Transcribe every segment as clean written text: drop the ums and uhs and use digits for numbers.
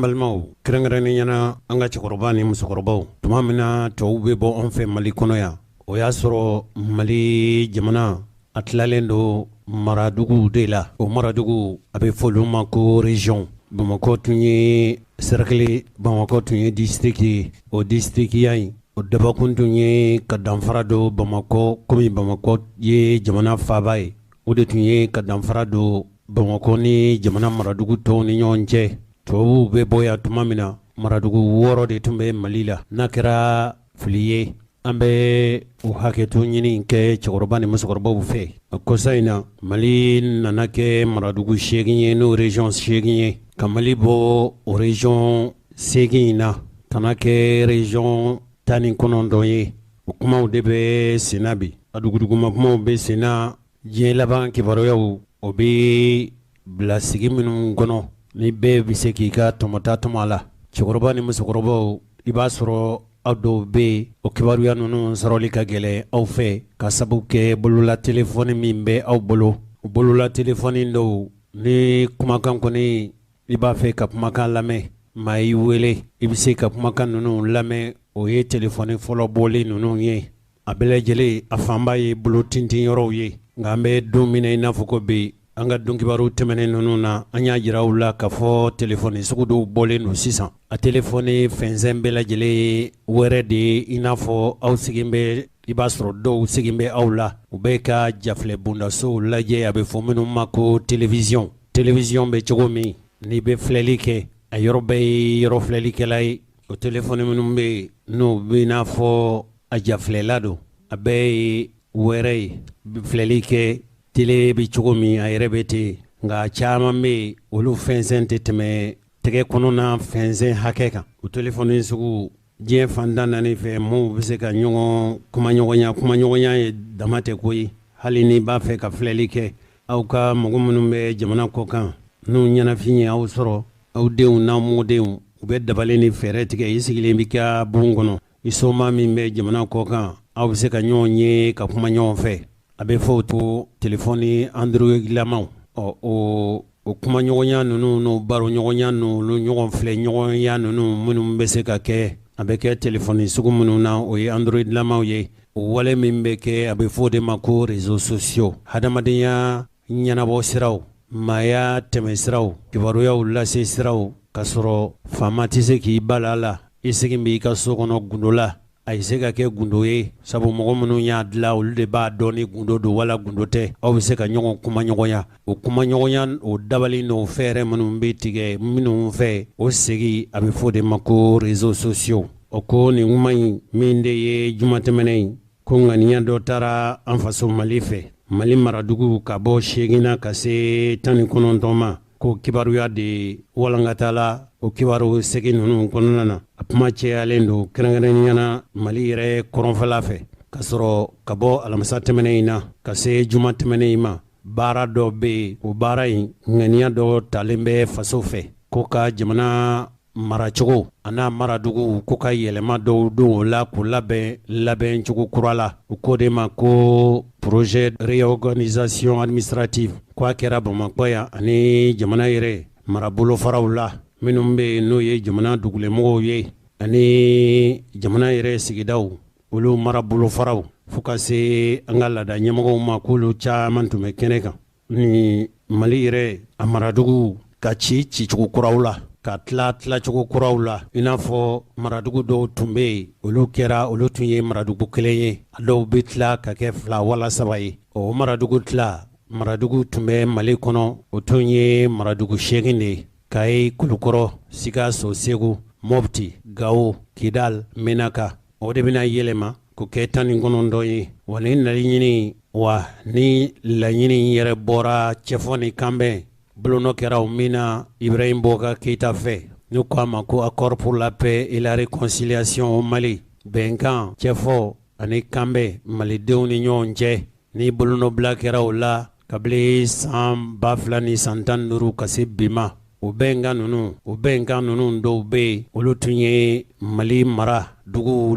balimaw kɛrɛnkɛrɛnnen ɲɛna an ka cɛkɔrɔba ni musokɔrɔbaw tuma min na tɔw bɛ bɔ an fɛ Mali kɔnɔ yan o y'a sɔrɔ Mali jamana a tilalen don maradugu de la o maradugu a bɛ fɔ olu ma ko région Bamakɔ tun ye cercle Bamakɔ tun ye district ye o districtiya in o dabakun tun ye ka danfara don Bamakɔ komi Bamakɔ ye jamana faaba ye o de tun ye ka danfara don Bamakɔ ni jamana maradugu tɔw ni ɲɔgɔn cɛ tubabuw bɛ bɔ yan tuma min na maradugu 6 de tun bɛ Mali la n'a kɛra fili ye an bɛ o hakɛto ɲini kɛ cɛkɔrɔba ni musokɔrɔbaw fɛ o kɔsa in na Mali nana kɛ maradugu 8 ye n'o région 8 ye ka Mali bɔ o région 8 in na ka na kɛ région 19 ye o kumaw de bɛ senna bi a duguduguma kumaw bɛ senna diɲɛ laban kibaruyaw o bɛ bila sigi minnu kɔnɔ ni bɛɛ bɛ se k'i ka tɔmɔta tɔmɔ a la cɛkɔrɔba ni musokɔrɔbaw i b'a sɔrɔ aw dɔw bɛ yen o kibaruya ninnu sɔrɔli ka gɛlɛn aw fɛ ka sababu kɛ bolola telefɔni min bɛ aw bolo o bolola telefɔni dɔw ni kumakan kɔni i b'a fɛ ka kumakan lamɛn maa y'i wele i bɛ se ka kumakan ninnu lamɛn o ye telefɔni fɔlɔ bɔlen ninnu ye a bɛɛ lajɛlen a fanba ye bolo tintin yɔrɔw ye nka an bɛ don min na i n'a fɔ ko bi an ka donkibaru tɛmɛnen ninnu na an y'a jira u la k'a fɔ telefɔni sugu dɔw bɔlen don sisan a telefɔni fɛnsɛn bɛɛ lajɛlen wɛrɛ de ye i n'a fɔ aw sigin bɛ i b'a sɔrɔ dɔw sigin bɛ aw la u bɛ ka jafilɛ bondasow lajɛ a bɛ fɔ minnu ma ko télévision bɛ cogo min n'i bɛ filɛli kɛ a yɔrɔ bɛɛ ye yɔrɔ filɛlikɛla ye o telefɔni minnu bɛ yen n'o bɛ n'a fɔ a jafilɛla don a bɛɛ ye wɛrɛ ye filɛli kɛ télé bɛ cogo min a yɛrɛ bɛ ten nka caman bɛ yen olu fɛnsɛn tɛ tɛmɛ tɛgɛ kɔnɔna fɛnsɛn hakɛ kan o telefɔni sugu diɲɛ fantan naani fɛ maaw bɛ se ka ɲɔgɔn kumaɲɔgɔnya ye dama tɛ ko ye hali ni b'a fɛ ka filɛli kɛ aw ka mɔgɔ minnu bɛ jamana kɔ kan n'u ɲɛnafin ye aw sɔrɔ aw denw n'aw mɔdenw u bɛ dabali ni fɛɛrɛ tigɛ i sigilen bɛ ka bon kɔnɔ i soma min bɛ jamana kɔ kan aw bɛ se ka ɲɔgɔn ye ka kuma ɲɔgɔn fɛ a bɛ fɔ to telefɔni Android lamaw o kumaɲɔgɔnya ninnu n'o baro ɲɔgɔnya ninnu ɲɔgɔn filɛ ɲɔgɔnya ninnu minnu bɛ se ka kɛ a bɛ kɛ telefɔni sugu minnu na o ye Android lamaw ye o wale min bɛ kɛ a bɛ fɔ o de ma ko réseaux sociaux hadamadenya ɲɛnabɔ siraw maaya tɛmɛ siraw kibaruyaw lase siraw ka sɔrɔ faama tɛ se k'i bala la i segin b'i ka so kɔnɔ gundo la a ye se ka kɛ gundo ye sabu mɔgɔ minnu y'a dilan olu de b'a dɔn ni gundo don wala gundo tɛ aw bɛ se ka ɲɔgɔn kumaɲɔgɔnya o kumaɲɔgɔnya o dabali n'o fɛɛrɛ minnu bɛ tigɛ minnu fɛ o segi a bɛ fɔ de ma ko réseaux sociaux o ko nin kuma in min de ye juma tɛmɛnen in ko ŋaniya dɔ taara an faso Mali fɛ Mali maradugu ka bɔ 8 ka se 19 ma ko kibaruya de walankatala o kibaru segi ninnu kɔnɔna na a kuma cɛyalen don kɛrɛnkɛrɛnnenya Mali yɛrɛ kɔrɔnfɛla fɛ ka sɔrɔ ka bɔ alamisa tɛmɛnen in na ka se juma tɛmɛnen in ma baara dɔ bɛ yen o baara in ŋaniya dɔ talen bɛ faso fɛ ko ka jamana maracogo a n'a maradugu ko ka yɛlɛma dɔw don o la k'o labɛn cogo kura la u ko de ma ko projet de réorganisation administrative ko a kɛra Bamakɔ yan ani jamana yɛrɛ marabolofaraw la minnu bɛ yen n'o ye jamana dugulemɔgɔw ye ani jamana yɛrɛ sigidaw olu marabolofaraw fo ka se an ka laada ɲɛmɔgɔw ma k'olu caman tun bɛ kɛnɛ kan ni Mali yɛrɛ a maradugu ka ci cogo kuraw la ka tila cogo kuraw la i n'a fɔ maradugu dɔw tun bɛ yen olu tun ye maradugu kelen ye a dɔw bɛ tila ka kɛ 2 wala 3 ye o maradugu tun bɛ Mali kɔnɔ o tun ye maradugu 8 de ye Kayi Kulukɔrɔ Sikaso Segu Mopti Gawo Kidal Menaka o de bɛna yɛlɛma ko kɛ 19 ye wa ni laɲini yɛrɛ bɔra cɛfɔ ni kanbɛn bolonɔ kɛra min na Ibrahim Boubacar Keïta fɛ n'u ko a ma ko accord pour la paix et la réconciliation au Mali bɛnkan cɛfɔ ani kanbɛn malidenw ni ɲɔgɔn cɛ ni bolonɔbila kɛra o la kabini san 2015 ka se bi ma o bɛnkan ninnu dɔw bɛ yen olu tun ye Mali mara dugu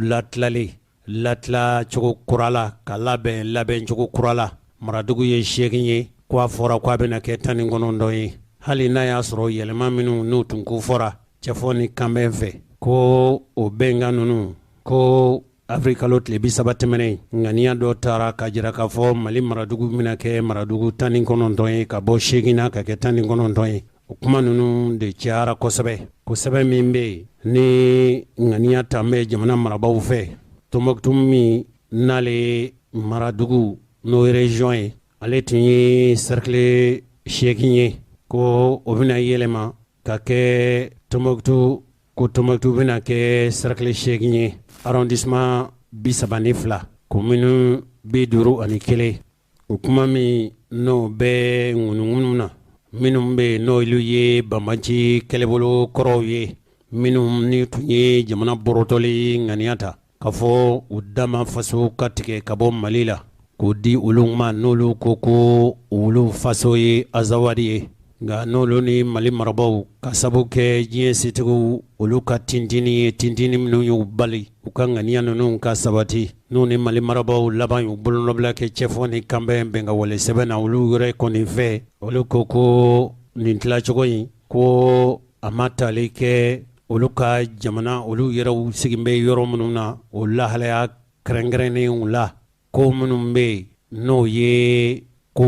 latila cogo kura la ka labɛn cogo kura la maradugu ye 8 ye ko a fɔra ko a bɛna kɛ 19 ye hali n'a y'a sɔrɔ yɛlɛma minnu n'u tun ko fɔra cɛfɔ ni kanbɛn fɛ ko o bɛnkan ninnu ko Afrique kalo tile 30 tɛmɛnen ŋaniya dɔ taara ka jira k'a fɔ Mali maradugu bɛna kɛ maradugu 19 ye ka bɔ 8 na ka kɛ 19 ye. O kuma ninnu de cayara kosɛbɛ min bɛ yen ni ŋaniya tan bɛ jamana marabaaw fɛ. Tombouctou min n'ale maradugu n'o ye région ye ale tun ye cercle 8 ye ko o bɛna yɛlɛma ka kɛ Tombouctou ko Tombouctou bɛna kɛ cercle 8 ye arrondissement 32 commune 51. O kuma min n'o bɛ ŋunuŋunu na minnu bɛ n'olu ye banbanci kɛlɛbolo kɔrɔw ye minnu ni tun ye jamana borotɔli ŋaniya ta k'a fɔ u dama faso ka tigɛ ka bɔ Mali la k'o di olu ma n'olu ko olu faso ye Azawadi ye. Nka n'olu ni Mali marabaaw ka sabu kɛ diɲɛ setigiw olu ka tintini minnu y'u bali u ka ŋaniya ninnu ka sabati n'u ni Mali marabaaw laban y'u bolonɔbila kɛ cɛfɔ ni kanbɛn bɛnkawale sɛbɛn na olu yɛrɛ kɔni fɛ olu ko nin tilacogo in ko a ma tali kɛ olu ka jamana olu yɛrɛw sigin bɛ yɔrɔ minnu na o lahalaya kɛrɛnkɛrɛnnenw la ko minnu bɛ yen n'o ye ko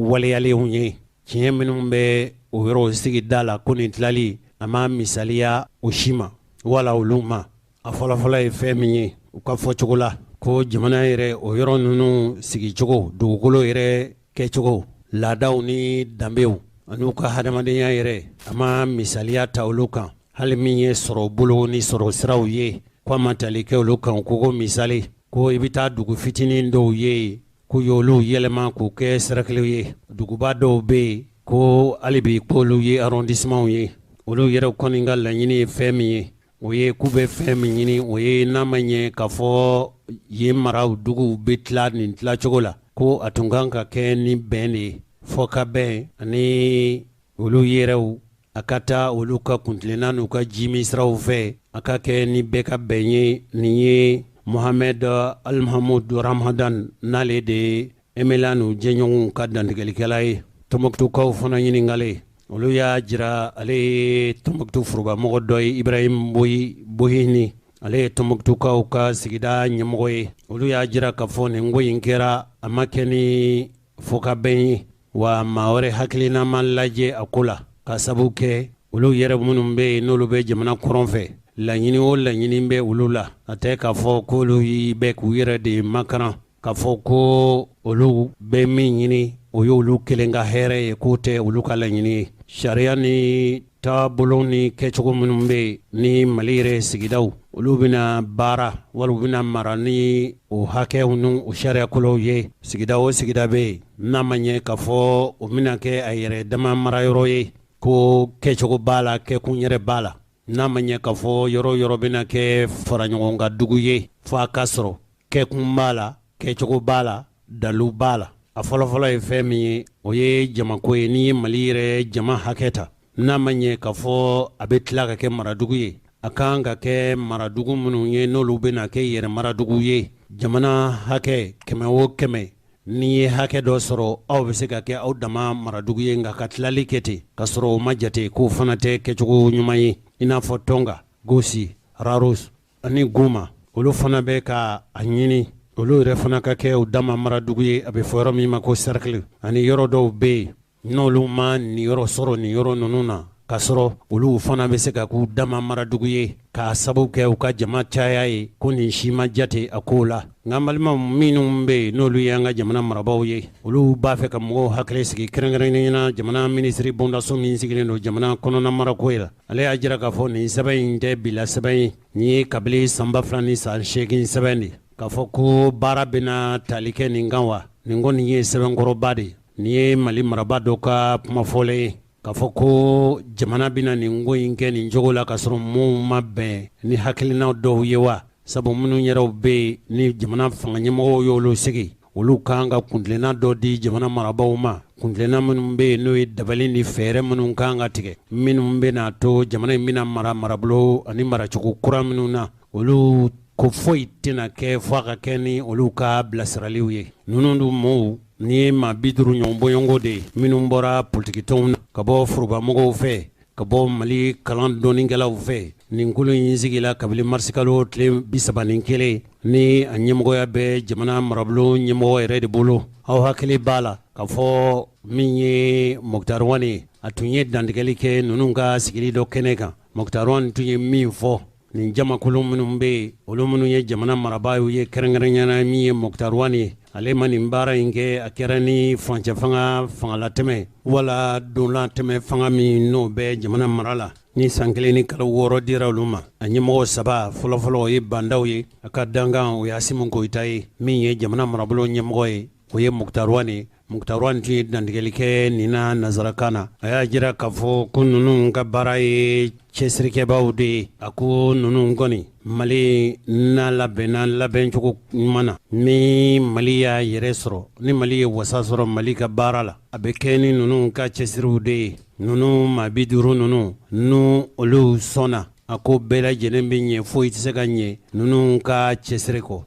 waleyalenw ye tiɲɛ minnu bɛ o yɔrɔ sigida la ko nin tilali a ma misaliya o si ma wala olu ma. A fɔlɔfɔlɔ ye fɛn min ye u ka fɔcogo la ko jamana yɛrɛ o yɔrɔ ninnu sigicogo dugukolo yɛrɛ kɛcogo laadaw ni danbew an'u ka hadamadenya yɛrɛ a ma misaliya ta olu kan hali min ye sɔrɔ bolo ni sɔrɔ siraw ye ko a ma tali kɛ olu kan ko misali ko i bɛ taa dugu fitinin dɔw ye ko y'olu yɛlɛma k'u kɛ sirakiliw ye duguba dɔw bɛ yen ko hali bi k'olu ye arrondissement ye olu yɛrɛ kɔni ka laɲini ye fɛn min ye o ye k'u bɛ fɛn min ɲini o ye n'a ma ɲɛ k'a fɔ yen maraw duguw bɛ tila nin tilacogo la ko a tun kan ka kɛ ni bɛn de ye fɔ ka bɛn ani olu yɛrɛw a ka taa olu ka kuntilenna n'u ka jimi siraw fɛ a ka kɛ ni bɛɛ ka bɛn ye nin ye Mohamed Al-Mahamoud Ramadan n'ale de Emela n'u jɛɲɔgɔnw ka dantigɛlikɛla ye. Tombouctoukaw fana ɲininkale olu y'a jira ale ye Tombouctou forobamɔgɔ dɔ ye Ibrahim Bohini ale ye Tombouctoukaw ka sigida ɲɛmɔgɔ ye. Olu y'a jira k'a fɔ nin ko in kɛra a ma kɛ ni fɔkabɛn ye wa maa wɛrɛ hakilina ma lajɛ a ko la ka sabu kɛ olu yɛrɛ minnu bɛ yen n'olu bɛ jamana kɔrɔn fɛ laɲini o laɲini bɛ olu la a tɛ k'a fɔ k'olu bɛ k'u yɛrɛ de makaran k'a fɔ ko olu bɛ min ɲini o y'olu kelen ka hɛrɛ ye k'o tɛ olu ka laɲini ye. Sariya ni taabolo ni kɛcogo minnu bɛ yen ni Mali yɛrɛ sigidaw olu bɛna baara wali u bɛna mara ni o hakɛw ni o sariya kolow ye. Sigida o sigida bɛ yen n'a ma ɲɛ k'a fɔ o bɛna kɛ a yɛrɛ dama marayɔrɔ ye ko kɛcogo b'a la kɛkun yɛrɛ b'a la n'a ma ɲɛ k'a fɔ yɔrɔ yɔrɔ bɛna kɛ faraɲɔgɔn ka dugu ye fo a ka sɔrɔ kɛkun b'a la kɛcogo b'a la dalu b'a la. A fɔlɔfɔlɔ ye fɛn min ye o ye jamako ye n'i ye Mali yɛrɛ jama hakɛ ta n'a ma ɲɛ k'a fɔ a bɛ tila ka kɛ maradugu ye a kan ka kɛ maradugu minnu ye n'olu bɛna kɛ yɛrɛ maradugu ye. Jamana hakɛ 100 o 100 n'i ye hakɛ dɔ sɔrɔ aw bɛ se ka kɛ aw dama maradugu ye nka ka tilali kɛ ten ka sɔrɔ o ma jate k'o fana tɛ kɛcogo ɲuman ye. I n'a fɔ Tonga, Gosi, Raros ani Guma olu fana bɛ ka a ɲini olu yɛrɛ fana ka kɛ u dama maradugu ye. A bɛ fɔ yɔrɔ min ma ko cercle ani yɔrɔ dɔw bɛ yen n'olu ma nin yɔrɔ sɔrɔ nin yɔrɔ ninnu na ka sɔrɔ olu fana bɛ se ka k'u dama maradugu ye k'a sababu kɛ u ka jama caya ye ko nin si ma jate a ko la. Nka balima minnu bɛ yen n'olu ye an ka jamana marabaaw ye olu b'a fɛ ka mɔgɔw hakili sigi kɛrɛnkɛrɛnnen na jamana minisiri bondaso min sigilen don jamana kɔnɔna marako ye la. Ale y'a jira k'a fɔ nin sɛbɛn in tɛ bila sɛbɛn ye nin ye kabili san 2000 ni san 8 sɛbɛn de k'a fɔ ko baara bɛna tali kɛ nin kan wa nin kɔni ye sɛbɛnkɔrɔba de nin ye Mali maraba dɔ ka kumafɔlen ye k'a fɔ ko jamana bɛna nin ko in kɛ nin cogo la ka sɔrɔ mɔɔw ma bɛn ni hakilina dɔw ye wa sabu minnu yɛrɛw bɛ yen ni jamana fanga ɲɛmɔgɔw y'olu sigi olu kan ka kuntilenna dɔ di jamana marabaaw ma kuntilenna minnu bɛ yen n'o ye dabali ni fɛɛrɛ minnu kan ka tigɛ minnu bɛna to jamana in bɛna mara marabolo ani maracogo kura minnu na olu ko foyi tɛna kɛ fɔ a ka kɛ ni olu ka bilasiraliw ye. Ninnu dun mɔɔw ni ye maa 50 ɲɔgɔn bɔɲɔgɔnko de ye minnu bɔra politikitɔnw na ka bɔ forobamɔgɔw fɛ ka bɔ Mali kalan dɔɔninkɛlaw fɛ nin kulu in sigila kabili mars kalo tile 31 ni a ɲɛmɔgɔya bɛ jamana marabolo ɲɛmɔgɔ yɛrɛ de bolo aw hakili b'a la ka fɔ min ye Mukutari Wane a tun ye dantigɛli kɛ ninnu ka sigili dɔ kɛnɛ kan. Mukutari Wane tun ye min fɔ nin jamakulu minnu bɛ yen olu minnu ye jamana marabaaw ye kɛrɛnkɛrɛnyana min ye Mukutari Wane ale ma nin baara in kɛ a kɛra ni furancɛ fanga fangalatɛmɛ wala donlatɛmɛ fanga min n'o bɛ jamana mara la ni san 1 ni kalo 6 dira olu ma. A ɲɛmɔgɔ 3 fɔlɔfɔlɔ o ye bandaw ye a ka dankan o ye Asimu Goyita ye min ye jamana marabolo ɲɛmɔgɔ ye o ye Mukutari Wane. Mukutari Wane tun ye dantigɛli kɛ nin na nanzarakan na a y'a jira k'a fɔ ko ninnu ka baara ye cɛsirikɛbaw de ye a ko ninnu kɔni Mali n'a labɛnna labɛncogo ɲuman na ni Mali y'a yɛrɛ sɔrɔ ni Mali ye wasa sɔrɔ Mali ka baara la a bɛ kɛ ni ninnu ka cɛsiriw de ye. Ninnu maa 50 ninnu n'u olu sɔnna a ko bɛɛ lajɛlen bɛ ɲɛ foyi tɛ se ka ɲɛ ninnu ka cɛsiri kɔ.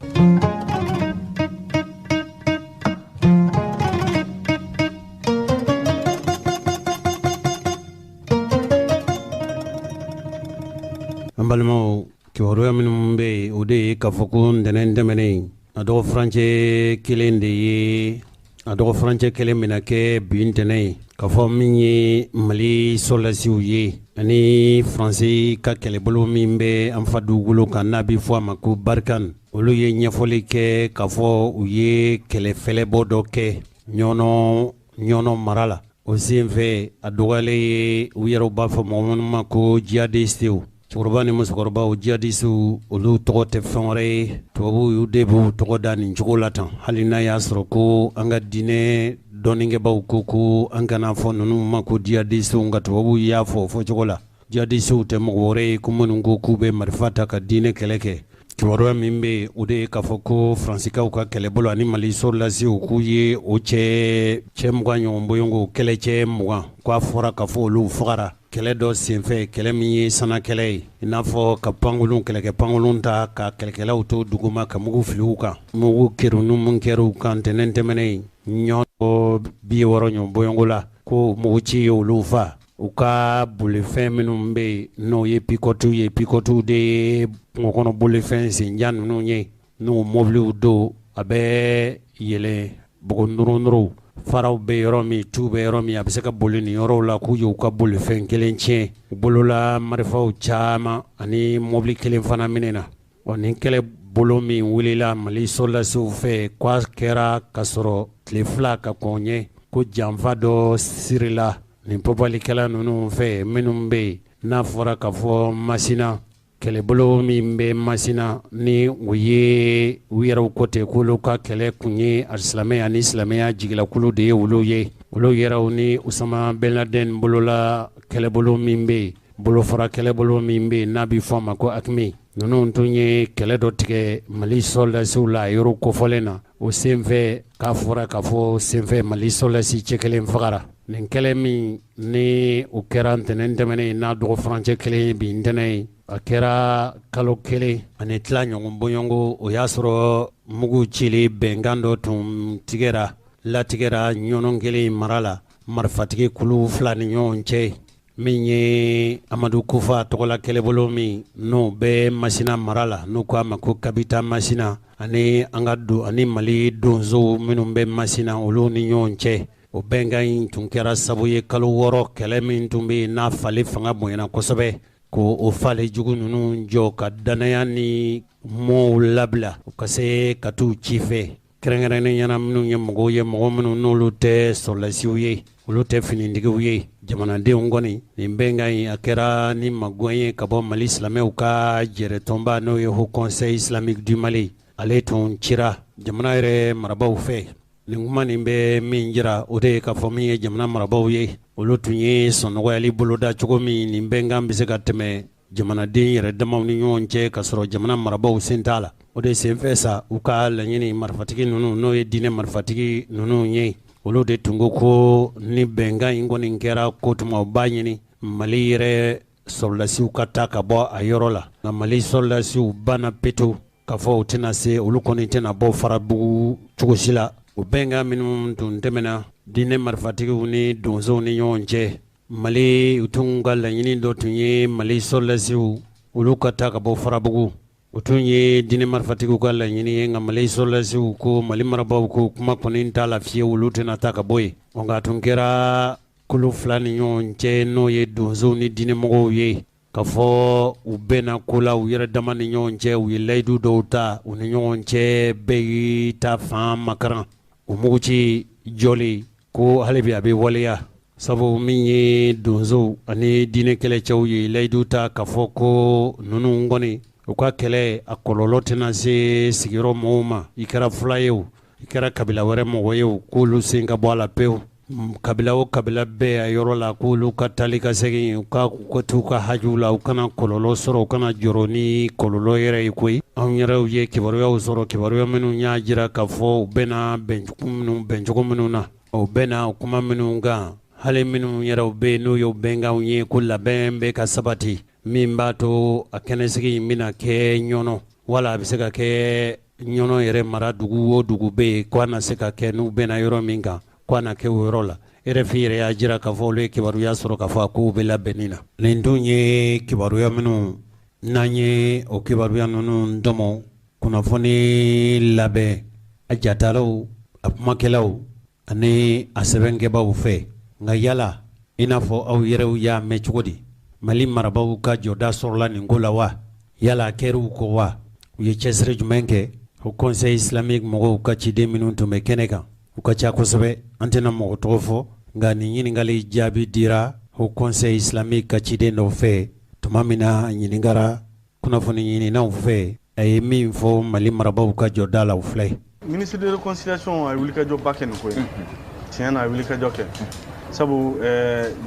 An balimaw kibaruya minnu bɛ yen o de ye k'a fɔ ko ntɛnɛn tɛmɛnen a dɔgɔ furancɛ kelen de ye a dɔgɔ furancɛ kelen bɛna kɛ bi ntɛnɛn ye k'a fɔ min ye Mali sɔrɔdasiw ye ani Faransi ka kɛlɛbolo min bɛ an fa dugukolo kan n'a bɛ fɔ a ma ko Barikani olu ye ɲɛfɔli kɛ k'a fɔ u ye kɛlɛfɛlɛbɔ dɔ kɛ ɲɔnɔ mara la o sen fɛ a dɔgɔyalen ye u yɛrɛw b'a fɔ mɔgɔ minnu ma ko jihadistew. Cɛkɔrɔba ni musokɔrɔbaw jihadistes olu tɔgɔ tɛ fɛn wɛrɛ ye tubabuw y'u de b'u tɔgɔ da nin cogo la tan hali n'a y'a sɔrɔ ko an ka diinɛ dɔɔninkɛbaw ko an kana fɔ ninnu ma ko jihadistes nka tubabuw y'a fɔ cogo la jihadistes tɛ mɔgɔ wɛrɛ ye ko minnu ko k'u bɛ marifa ta ka diinɛ kɛlɛ kɛ. Kibaruya min bɛ yen o de ye k'a fɔ ko Faransikaw ka kɛlɛbolo ani Mali sɔrɔdasiw k'u ye o cɛ 20 ɲɔgɔn bɔɲɔgɔnko kɛlɛcɛ 20 k'a fɔra k'a fɔ olu fagara kɛlɛ dɔ senfɛ kɛlɛ min ye sana kɛlɛ ye i n'a fɔ ka pankolon kɛlɛkɛ pankolon ta ka kɛlɛkɛlaw to duguma ka mugu fili u kan mugu kerunu mun kɛra u kan ntɛnɛn tɛmɛnen ɲɔgɔn 60 ɲɔgɔn bɔɲɔgɔnko la ko mugu ci ye olu fa u ka bolifɛn minnu bɛ yen n'o ye pikɔtiw de ye kungokɔnɔ bolifɛn senjan ninnu ye n'o mobiliw don a bɛ yɛlɛ bɔgɔnurunuru faraw bɛ yɔrɔ min tu bɛ yɔrɔ min a bɛ se ka boli nin yɔrɔw la k'u ye u ka bolifɛn kelen tiɲɛ u bolola marifaw caman ani mobili kelen fana minɛna nin kɛlɛ bolo min wulila Mali sɔrɔdasiw fɛ k'a kɛra ka sɔrɔ tile 2 ka kɔn ɲɛ ko janfa dɔ sirila nin pɔpalikɛla ninnu fɛ minnu bɛ yen n'a fɔra ka fɔ Masina kɛlɛbolo min bɛ Masina ni u ye u yɛrɛw ko ten k'olu ka kɛlɛ kun ye alisilamɛ ani silamɛya jigilakulu de ye olu ye olu yɛrɛw ni Usama Ben Laden bolola kɛlɛbolo min bɛ yen bolofara kɛlɛbolo min bɛ yen n'a bɛ fɔ a ma ko Akimi ninnu tun ye kɛlɛ dɔ tigɛ Mali sɔrɔdasiw la yɔrɔ kofɔlen na o senfɛ k'a fɔra k'a fɔ senfɛ Mali sɔrɔdasi cɛ kelen fagara nin kɛlɛ min ni o kɛra ntɛnɛn tɛmɛnen n'a dɔgɔ furancɛ kelen bi ntɛnɛn ye a kɛra kalo 1 ani tila ɲɔgɔn bɔɲɔgɔnko o y'a sɔrɔ mugu cili bɛnkan dɔ tun latigɛra ɲɔnɔ kelen mara la marifatigi kulu 2 ni ɲɔgɔn cɛ min ye Amadu Kufa tɔgɔla kɛlɛbolo min n'o bɛ Masina mara la n'u ko a ma ko Kabita Masina ani ani Mali donsow minnu bɛ Masina olu ni ɲɔgɔn cɛ o bɛnkan in tun kɛra sabu ye kalo 6 kɛlɛ min tun bɛ n'a fali fanga bonyana kosɛbɛ ko o fale jugu ninnu jɔ ka danaya ni mɔɔw labila u ka se ka t'u ci fɛ kɛrɛnkɛrɛnnen ɲɛna minnu ye mɔgɔ minnu n'olu tɛ sɔrɔdasiw ye olu tɛ finitigiw ye jamanadenw kɔni nin bɛnkan in a kɛra ni magɔn ye ka bɔ Mali silamɛw ka jɛrɛtɔnba n'o ye Haut Conseil Islamique du Mali ale tun cira jamana yɛrɛ marabaw fɛ nin kuma nin bɛ min jira o de ye k'a fɔ min ye jamana marabaw ye olu tun ye sɔnnɔgɔyali boloda cogo min nin bɛnkan bɛ se ka tɛmɛ jamanaden yɛrɛ damaw ni ɲɔgɔn cɛ ka sɔrɔ jamana marabaw sen t'a la o de senfɛ sa u ka laɲini marifatigi ninnu n'o ye diinɛ marifatigi ninnu ye olu de tun ko ni bɛnkan in kɔni kɛra ko tuma u b'a ɲini Mali yɛrɛ sɔrɔdasiw ka taa ka bɔ a yɔrɔ la nka Mali sɔrɔdasiw banna peto k'a fɔ u tɛna se olu kɔni tɛna bɔ farabugu cogo si la o bɛnkan minnu tun tɛmɛna diinɛ marifatigiw ni donsow ni ɲɔgɔn cɛ mali utun ka laɲini dɔ tun ye mali sɔrɔlasiw olu ka taa ka bɔ farabugu o tun ye diinɛ marifatigiw ka laɲini ye nka mali sɔrɔlasiw ko mali marabaw ko kuma kɔni t'a la fiyewu olu tɛna taa ka bɔ yen nka a tun kɛra kolo fila ni ɲɔgɔn cɛ n'o ye donsow ni diinɛmɔgɔw ye ka fɔ u bɛnna ko la u yɛrɛ dama ni ɲɔgɔn cɛ u ye layidu dɔw ta u ni ɲɔgɔn cɛ bɛɛ y'i ta fan makaran o muguci jɔli ko hali bi a bɛ waleya sabu min ye donsow ani diinɛ kɛlɛcɛw ye layidu ta ka fɔ ko ninnu kɔni u ka kɛlɛ a kɔlɔlɔ tɛna se sigiyɔrɔ mɔgɔw ma i kɛra fula ye o i kɛra kabila wɛrɛ mɔgɔ ye o k'olu sen ka bɔ a la pewu kabila o kabila bɛɛ a yɔrɔ la k'olu ka taali ka segin u ka t'u ka hajiw la u kana kɔlɔlɔ sɔrɔ u kana jɔrɔ ni kɔlɔlɔ yɛrɛ ye koyi anw yɛrɛw ye kibaruyaw sɔrɔ kibaruya minnu y'a jira k'a fɔ u bɛna bɛncogo minnu na o bɛna kuma minnu kan hali minnu yɛrɛw bɛ n'u y'o bɛnkanw ye ko labɛn bɛ ka sabati min b'a to a kɛnɛsigi in bɛna kɛ ɲɔnɔ wala a bɛ se ka kɛ ɲɔnɔ yɛrɛ mara dugu o dugu bɛ yen ko a na se ka kɛ n'u bɛna yɔrɔ min kan ko a na kɛ o yɔrɔ la RFI yɛrɛ y'a jira k'a fɔ olu ye kibaruya sɔrɔ k'a fɔ a kow bɛ labɛnni na nin dun ye kibaruya minnu n'an ye o kibaruya ninnu dɔmɔ kunnafoni labɛn a jatalaw a kumakɛlaw ani a sɛbɛnkɛbaw fɛ nka yala i n'a fɔ aw yɛrɛw y'a mɛn cogo di mali marabaw ka jɔda sɔrɔla nin ko la wa yala a kɛr'u kɔ wa u ye cɛsiri jumɛn kɛ o conseil islamique mɔgɔw ka ciden minnu tun bɛ kɛnɛ kan u ka ca kosɛbɛ an tɛna mɔgɔ tɔgɔ fɔ nka nin ɲininkali jaabi dira o conseil islamique ka ciden dɔw fɛ tuma min na a ɲininkara kunnafoni ɲininaw fɛ a ye min fɔ mali marabaw ka jɔda la u filɛ ministre de réconciliation a wulikajɔba kɛ nin ko ye tiɲɛ na a wulikajɔ kɛ sabu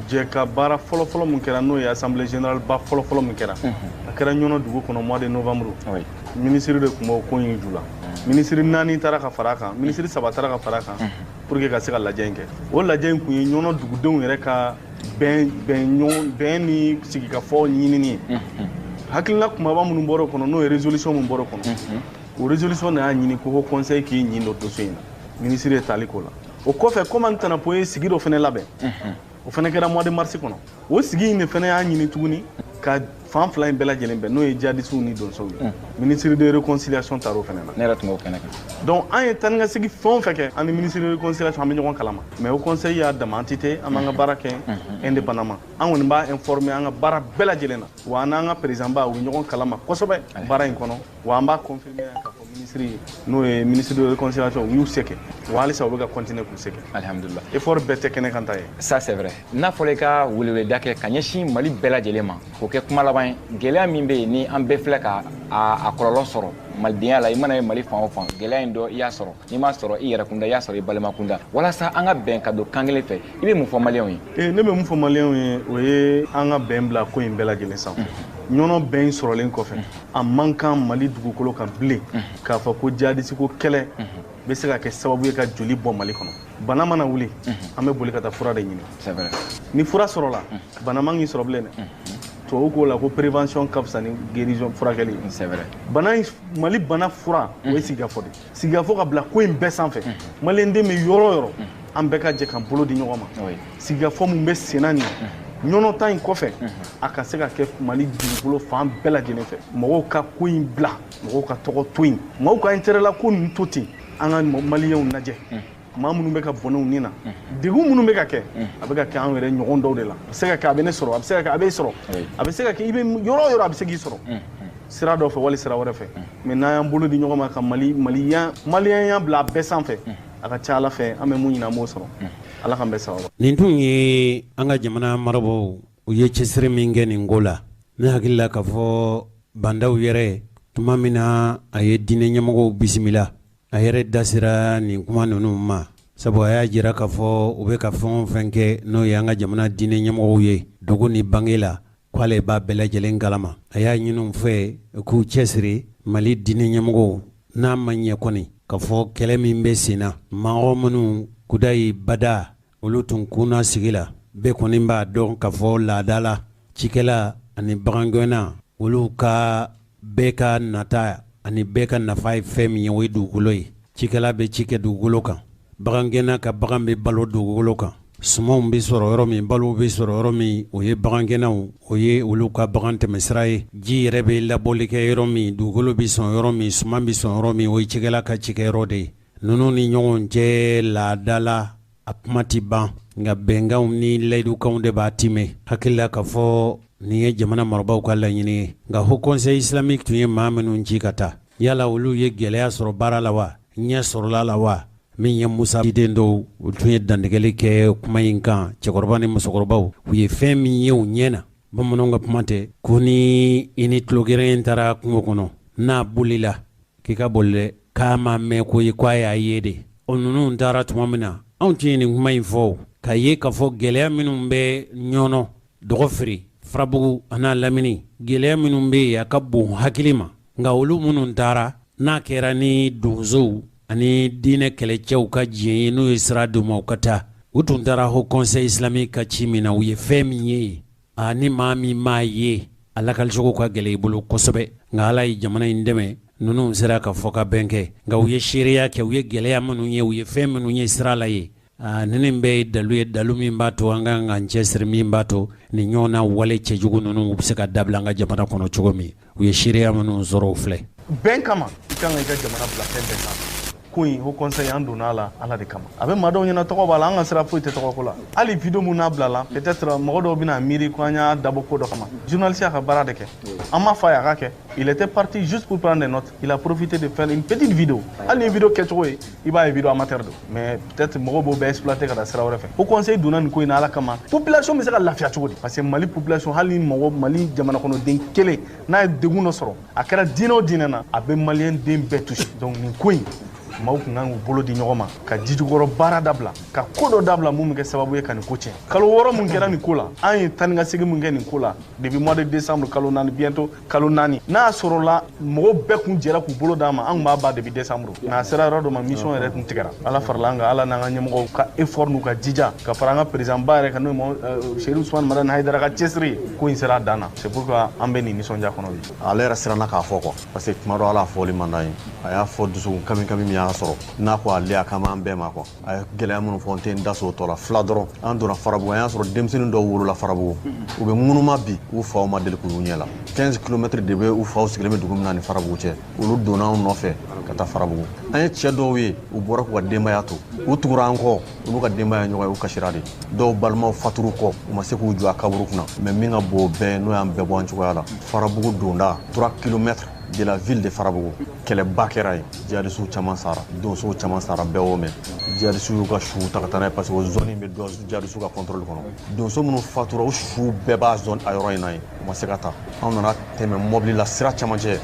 jɛ ka baara fɔlɔfɔlɔ min kɛra n'o ye assemblée générale ba fɔlɔfɔlɔ min kɛra a kɛra ɲɔnɔ dugu kɔnɔ mois de novembre ministre de tun b'o ko in ju la ministre 4 taara ka fara kan ministre 3 taara ka fara kan pour que ka se ka lajɛ in kɛ o lajɛ in kun ye ɲɔnɔ dugudenw yɛrɛ ka bɛn ni sigikafɔ ɲinini ye hakilina kumaba minnu bɔra o kɔnɔ n'o ye résolution min bɔra o kɔnɔ o résolution de y'a ɲini ko conseil k'i ɲin do dossier in na ministre ye tali k'o la o kɔfɛ comme an tɛna po ye sigi dɔ fɛnɛ labɛn o fɛnɛ kɛra mois de mars kɔnɔ o sigi in de fɛnɛ y'a ɲini tuguni ka fan fila in bɛɛ lajɛlen bɛn n'o ye jihadistes ni donsow ye ministre de réconciliation taar'o fɛnɛ na ne yɛrɛ tun b'o kɛnɛ kan donc an ye tani ka segi fɛn o fɛn kɛ ani ministre de réconciliation an bɛ ɲɔgɔn kalama mais o conseil y'a dama entité an b'an ka baara kɛ indépendamment an kɔni b'a informer an ka baara bɛɛ lajɛlen na wa an n'an ka président ba u bɛ ɲɔgɔn kalama kosɛbɛ baara in kɔnɔ wa an b'a confirmer k'a fɔ ministre n'o ye ministre de réconciliation u y'u se kɛ wa halisa u bɛ ka continuer k'u se kɛ alhamdulillah effort bɛɛ tɛ kɛnɛ kan ta ye ça c'est vrai n'a fɔra i ka weleweleda kɛ ka ɲɛsin mali bɛɛ lajɛlen ma k'o kɛ kuma laban ye gɛlɛya min bɛ yen ni an bɛɛ filɛ ka a kɔlɔlɔ sɔrɔ malidenya la i mana ye mali fan o fan gɛlɛya in dɔ i y'a sɔrɔ n'i m'a sɔrɔ i yɛrɛ kunda i y'a sɔrɔ i balima kunda walasa an ka bɛn ka don kan kelen fɛ i bɛ mun fɔ maliyɛnw ye ne bɛ mun fɔ maliyɛnw ye o ye an ka bɛn bila ko in bɛɛ lajɛlen sanfɛ ɲɔnɔ bɛn in sɔrɔlen kɔfɛ a man kan mali dugukolo kan bilen k'a fɔ ko jihadisi ko kɛlɛ bɛ se ka kɛ sababu ye ka joli bɔ mali kɔnɔ bana mana wuli an bɛ boli ka taa fura de ɲini ni fura sɔrɔla bana man k'i sɔrɔ bilen dɛ tubabu k'o la ko prévention ka fisa ni guérison furakɛli bana mali bana fura o ye sigikafɔ de sigikafɔ ka bila ko in bɛɛ sanfɛ maliyɛnden bɛ yɔrɔ o yɔrɔ an bɛɛ ka jɛ k'an bolo di ɲɔgɔn ma sigikafɔ min bɛ senna nin ɲɔnɔ ta in kɔfɛ a ka se ka kɛ mali dugukolo fan bɛɛ lajɛlen fɛ mɔgɔw ka ko in bila mɔgɔw ka tɔgɔ to yen mɔgɔw ka intérêt la ko ninnu to ten an ka maliyɛnw lajɛ maa minnu bɛ ka bɔnɛw nin na degun minnu bɛ ka kɛ a bɛ ka kɛ an yɛrɛ ɲɔgɔn dɔw de la a bɛ se ka kɛ a bɛ ne sɔrɔ a bɛ se ka kɛ a bɛ sɔrɔ a bɛ se ka kɛ i bɛ yɔrɔ o yɔrɔ a bɛ se k'i sɔrɔ sira dɔ fɛ wali sira wɛrɛ fɛ mais n'an y'an bolo di ɲɔgɔn ma ka maliyɛnya bila a bɛɛ sanfɛ a ka ca ala fɛ an bɛ mun ɲini an b'o sɔrɔ ala k'an bɛɛ sababa nin tun ye an ka jamana marabagaw u ye cɛsiri min kɛ nin ko la ne hakili la k'a fɔ bandaw yɛrɛ tuma min na a ye diinɛ ɲɛmɔgɔw bisimila a yɛrɛ dasira nin kuma ninnu ma sabu a y'a jira k'a fɔ u bɛ ka fɛn o fɛn kɛ n'o ye an ka jamana diinɛ ɲɛmɔgɔw ye dogo ni bange la k'ale b'a bɛɛ lajɛlen kalama a y'a ɲini u fɛ k'u cɛsiri mali diinɛ ɲɛmɔgɔw n'a ma ɲɛ kɔni k'a fɔ kɛlɛ min bɛ sen na mɔgɔ minnu kudayi bada olu tun kunna sigi la bɛɛ kɔni b'a dɔn k'a fɔ laada la cikɛla ani bagangɛnna olu ka bɛɛ ka nata ani bɛɛ ka nafa ye fɛn min ye o ye dugukolo ye cikɛla bɛ ci kɛ dugukolo kan bagangɛnna ka bagan bɛ balo dugukolo kan sumanw bɛ sɔrɔ yɔrɔ min balo bɛ sɔrɔ yɔrɔ min o ye bagankɛnɛw o ye olu ka bagan tɛmɛsira ye ji yɛrɛ bɛ labɔli kɛ yɔrɔ min dugukolo bɛ sɔn yɔrɔ min suman bɛ sɔn yɔrɔ min o ye cikɛla ka cikɛyɔrɔ de ye ninnu ni ɲɔgɔn cɛ laada la a kuma tɛ ban nka bɛnkanw ni layidukanw de b'a timɛ hakilila ka fɔ nin ye jamana marabaaw ka laɲini ye nka Haut Conseil islamique tun ye maa minnu ci ka taa yala olu ye gɛlɛya sɔrɔ baara la wa ɲɛ sɔrɔla la wa min ye Musa diden dɔw u tun ye dantigɛli kɛ kuma in kan cɛkɔrɔba ni musokɔrɔbaw u ye fɛn min ye u ɲɛ na bamananw ka kuma tɛ ko ni i ni tulogɛrɛn taara kungo kɔnɔ n'a bolila k'i ka boli dɛ k'a ma mɛn ko ye k'a y'a ye de o ninnu taara tuma min na anw tun ye nin kuma in fɔ ka ye k'a fɔ gɛlɛya minnu bɛ ɲɔnɔ dɔgɔfiri farabugu an'a lamini gɛlɛya minnu bɛ yen a ka bon hakili ma nka olu minnu taara n'a kɛra ni donsow ani diinɛ kɛlɛcɛw ka diɲɛ ye n'u ye sira d'u ma u ka taa u tun taara Haut Conseil islamique ka ci min na u ye fɛn min ye ni maa min m'a ye a lakalicogo ka gɛlɛ i bolo kosɛbɛ nka Ala ye jamana in dɛmɛ ninnu sera ka fɔ ka bɛn kɛ nka u ye seereya kɛ u ye gɛlɛya minnu ye u ye fɛn minnu ye sira la ye nin bɛɛ ye dalu ye dalu min b'a to an kan k'an cɛsiri min b'a to nin ɲɔgɔn na wale cɛjugu ninnu u bɛ se ka dabila an ka jamana kɔnɔ cogo min u ye seereya minnu sɔrɔ u filɛ bɛn kama i kan ka i ka jamana bila fɛn bɛɛ kan ko in Haut Conseil an donna la Ala de kama a bɛ maa dɔw ɲɛna tɔgɔ b'a la an ka sira foyi tɛ tɔgɔko la hali video mun n'a bila la peut-être mɔgɔ dɔw bɛna miiri ko an y'a dabɔ ko dɔ kama journaliste y'a ka baara de kɛ an m'a fɔ a ye a ka kɛ il était parti juste pour prendre des notes il a profité de faire une petite vidéo hali ni video kɛcogo ye i b'a ye video amateur don mais peut-être mɔgɔw b'o bɛɛ exploiter ka taa sira wɛrɛ fɛ Haut Conseil donna nin ko in na Ala kama population bɛ se ka lafiya cogo di parce que Mali population hali ni Mali jamana kɔnɔden kelen n'a ye degun dɔ sɔrɔ a kɛra diinɛ o diinɛ na a bɛ maliyɛn den bɛɛ touché donc nin ko in maaw kun kan k'u bolo di ɲɔgɔn ma ka jijukɔrɔ baara dabila ka ko dɔ dabila mun bɛ kɛ sababu ye ka nin ko tiɲɛ kalo 6 mun kɛra nin ko la an ye tan ni ka segin mun kɛ nin ko la depuis mois de décembre kalo 4 bientôt kalo 4 n'a sɔrɔ la mɔgɔw bɛɛ kun jɛra k'u bolo d'an ma an kun b'a ba depuis décembre nka a sera yɔrɔ dɔ ma mission yɛrɛ tun tigɛra Ala farala an kan Ala n'an ka ɲɛmɔgɔw ka effort n'u ka jija ka fara an ka président ba yɛrɛ kan n'o ye Seydou Ousmane Madani Haidara ka cɛsiri ko in sera a dan na c'est pourquoi an bɛ nin nisɔndiya kɔnɔ bi ale yɛrɛ siranna k'a fɔ quoi parce que tuma dɔ Ala fɔli man d'a ye a y'a fɔ dusukun kami min y'a sɔrɔ n'a ko ale a kama an bɛɛ ma quoi a ye gɛlɛya minnu fɔ n tɛ n da so o tɔ la fila dɔrɔn an donna Farabugu an y'a sɔrɔ denmisɛnnin dɔw wolola Farabugu u bɛ ŋunuma bi u faw ma deli k'u ɲɛ la 15 km de bɛ u faw sigilen bɛ dugu min na ni Farabugu cɛ olu donna anw nɔfɛ ka taa Farabugu an ye cɛ dɔw ye u bɔra k'u ka denbaya to u tugura an kɔ u b'u ka denbaya ɲɔgɔn ye u kasira de dɔw balimaw faturu kɔ u ma se k'u jɔ a kaburu kunna mais min ka bon bɛɛ n'o y'an bɛɛ bɔ an cogoya la Farabugu donda 3 km de la ville de Farabugu kɛlɛba kɛra yen jihadistes caman sara donsow caman sara bɛɛ y'o mɛn jihadistes y'u ka su ta ka taa n'a ye parce que o zone in bɛ jihadistes ka contrôle kɔnɔ donso minnu fatura o su bɛɛ b'a zone a yɔrɔ in na yen u ma se ka taa anw nana tɛmɛ mɔbili la sira camancɛ